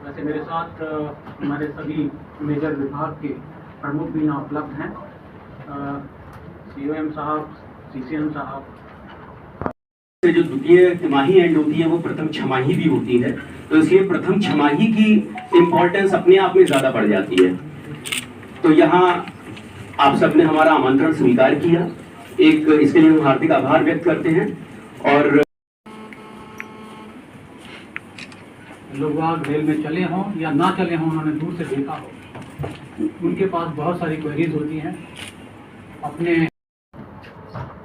वैसे मेरे साथ हमारे सभी मेजर विभाग के प्रमुख भी यहाँ उपलब्ध हैं। COM साहब, CCM साहब। जो द्वितीय तिमाही एंड होती है वो प्रथम छमाही भी होती है, तो इसलिए प्रथम छमाही की इम्पोर्टेंस अपने आप में ज्यादा बढ़ जाती है। तो यहाँ आप सबने हमारा आमंत्रण स्वीकार किया, एक इसके लिए हम हार्दिक आभार व्यक्त करते हैं। और लोग रेल में चले हों या ना चले हों, उन्होंने दूर से देखा हो, उनके पास बहुत सारी क्वेरीज होती हैं अपने।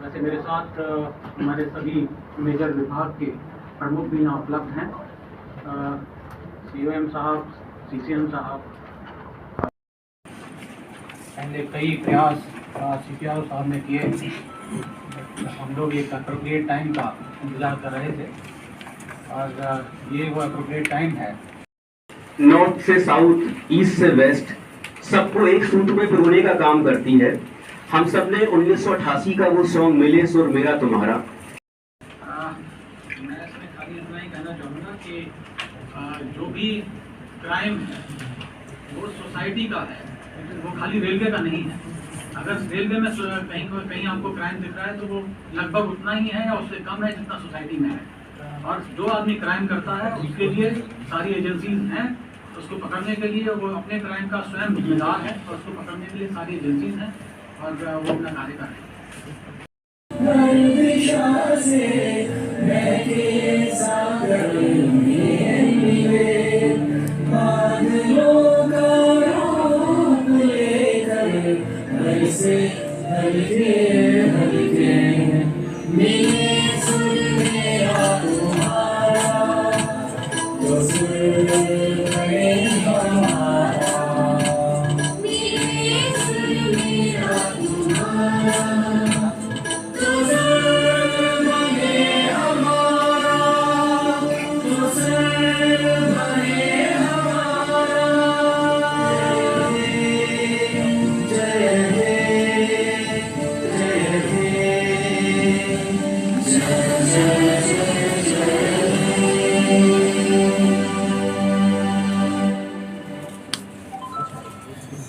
वैसे मेरे साथ हमारे सभी मेजर विभाग के प्रमुख भी यहाँ उपलब्ध हैं। COM साहब, CCM साहब। पहले कई प्रयास CPRO साहब ने किए, हम लोग एक एप्रोप्रिएट टाइम का इंतजार कर रहे थे और ये वो एप्रोप्रिएट टाइम है। नॉर्थ से साउथ, ईस्ट से वेस्ट, सबको एक सूत्र में पिरोने का काम करती है। हम सब ने 1988 का वो सॉन्ग मिले सुर मेरा तुम्हारा। मैं इसमें खाली इतना ही कहना चाहूँगा कि जो भी क्राइम है वो सोसाइटी का है, वो खाली रेलवे का नहीं है। अगर रेलवे में कहीं आपको क्राइम दिख रहा है तो वो लगभग उतना ही है या उससे कम है जितना सोसाइटी में है। और जो आदमी क्राइम करता है उसके लिए सारी एजेंसीज हैं, उसको पकड़ने के लिए वो अपने क्राइम का स्वयं जिम्मेदार है और उसको पकड़ने के लिए सारी एजेंसीज हैं और वो अपना कार्य कर रहे हैं।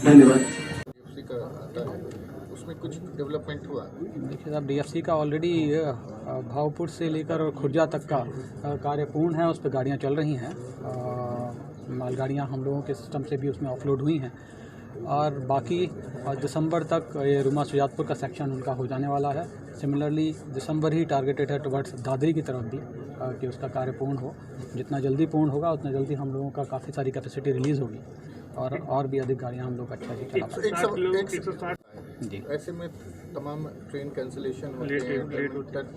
धन्यवाद। उसमें कुछ डेवलपमेंट हुआ? देखिए साहब, DFC का ऑलरेडी भावपुर से लेकर और खुर्जा तक का कार्य पूर्ण है। उस पर गाड़ियाँ चल रही हैं, मालगाड़ियाँ हम लोगों के सिस्टम से भी उसमें ऑफलोड हुई हैं। और बाकी दिसंबर तक ये रुमा सुजातपुर का सेक्शन उनका हो जाने वाला है। सिमिलरली दिसंबर ही टारगेटेड है टुवर्ड्स दादरी की तरफ भी कि उसका कार्य पूर्ण हो। जितना जल्दी पूर्ण होगा उतना जल्दी हम लोगों का काफ़ी सारी कैपेसिटी रिलीज़ होगी और भी अधिक गाड़ियाँ हम लोग अच्छा से चला पाएंगे। जी, ऐसे में तमाम ट्रेन कैंसिलेशन होते हैं,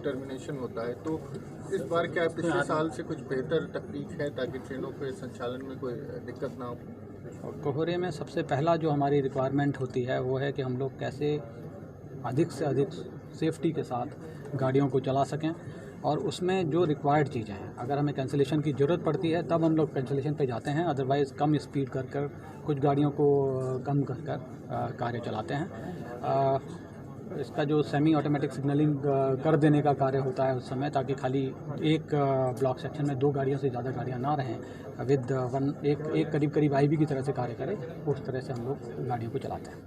टर्मिनेशन होता है, तो इस बार क्या पिछले साल से कुछ बेहतर तकनीक है ताकि ट्रेनों के संचालन में कोई दिक्कत ना हो? कोहरे में सबसे पहला जो हमारी रिक्वायरमेंट होती है वो है कि हम लोग कैसे अधिक से अधिक सेफ्टी के साथ गाड़ियों को चला सकें, और उसमें जो रिक्वायर्ड चीज़ें हैं, अगर हमें कैंसिलेशन की ज़रूरत पड़ती है तब हम लोग कैंसिलेशन पे जाते हैं, अदरवाइज़ कम स्पीड कर कुछ गाड़ियों को कम कर कार्य चलाते हैं। इसका जो सेमी ऑटोमेटिक सिग्नलिंग कर देने का कार्य होता है उस समय, ताकि खाली एक ब्लॉक सेक्शन में 2 गाड़ियों से ज़्यादा गाड़ियाँ ना रहें, विद एक करीब IB की तरह से कार्य करें, उस तरह से हम लोग गाड़ियों को चलाते हैं।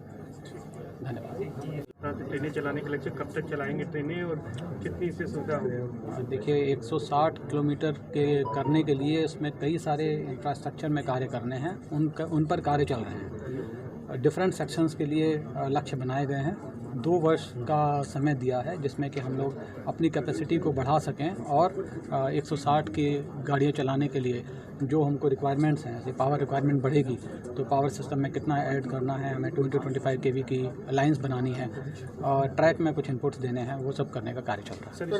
धन्यवाद। ट्रेनें चलाने के लक्ष्य कब तक चलाएंगे ट्रेनें और कितनी इससे सुविधा होगी? देखिए 160 किलोमीटर के करने के लिए इसमें कई सारे इंफ्रास्ट्रक्चर में कार्य करने हैं, उन पर कार्य चल रहे हैं। डिफरेंट सेक्शंस के लिए लक्ष्य बनाए गए हैं। 2 वर्ष का समय दिया है जिसमें कि हम लोग अपनी कैपेसिटी को बढ़ा सकें और 160 की गाड़ियाँ चलाने के लिए जो हमको रिक्वायरमेंट्स हैं, जैसे पावर रिक्वायरमेंट बढ़ेगी तो पावर सिस्टम में कितना ऐड करना है, हमें 20-25 kV की लाइंस बनानी है और ट्रैक में कुछ इनपुट्स देने हैं, वो सब करने का कार्य चल रहा है। सर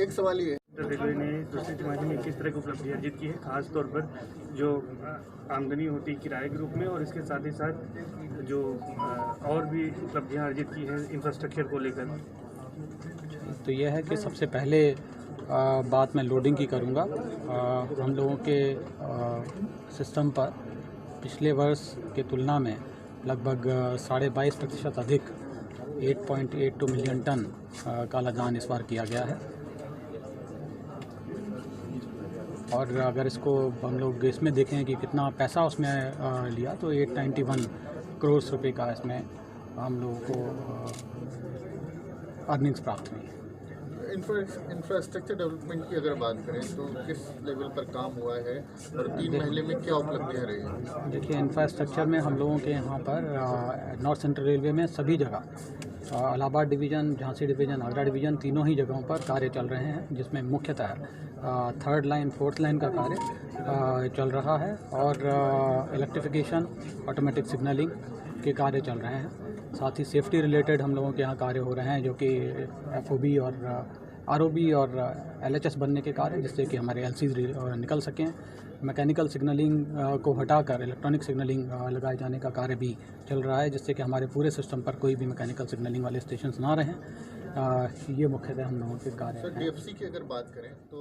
एक सवाल ये रेलवे ने दूसरी तिमाही में किस तरह की उपलब्धि अर्जित की है, खासतौर पर जो आमदनी होती है किराए के रूप में, और इसके साथ ही साथ जो और भी उपलब्धियां अर्जित की हैं इंफ्रास्ट्रक्चर को लेकर? तो यह है कि सबसे पहले बात मैं लोडिंग की करूंगा। हम लोगों के सिस्टम पर पिछले वर्ष के तुलना में लगभग 22.5% अधिक 8.82 मिलियन टन का लदान इस बार किया गया है। और अगर इसको हम लोग इसमें देखें कि कितना पैसा उसमें लिया तो 891 करोड़ रुपए का इसमें हम लोगों को अर्निंग्स प्राप्त हुई। इंफ्रास्ट्रक्चर डेवलपमेंट की अगर बात करें तो किस लेवल पर काम हुआ है और 3 महीने में क्या उपलब्धियां रही हैं? देखिए, इंफ्रास्ट्रक्चर में हम लोगों के यहाँ पर नॉर्थ सेंट्रल रेलवे में सभी जगह Allahabad division, Jhansi division, Agra division, तीनों ही जगहों पर कार्य चल रहे हैं, जिसमें मुख्यतः 3rd लाइन 4th लाइन का कार्य चल रहा है और इलेक्ट्रिफिकेशन, ऑटोमेटिक सिग्नलिंग के कार्य चल रहे हैं। साथ ही सेफ्टी रिलेटेड हम लोगों के यहाँ कार्य हो रहे हैं, जो कि FOB और ROB और LHS बनने के कार्य, जिससे कि हमारे LCs निकल सकें। मैकेनिकल सिग्नलिंग को हटाकर इलेक्ट्रॉनिक सिग्नलिंग लगाए जाने का कार्य भी चल रहा है, जिससे कि हमारे पूरे सिस्टम पर कोई भी मैकेनिकल सिग्नलिंग वाले स्टेशन ना रहें। ये मुख्यतः हम लोगों के कार्य हैं। सर, DFC की अगर बात करें तो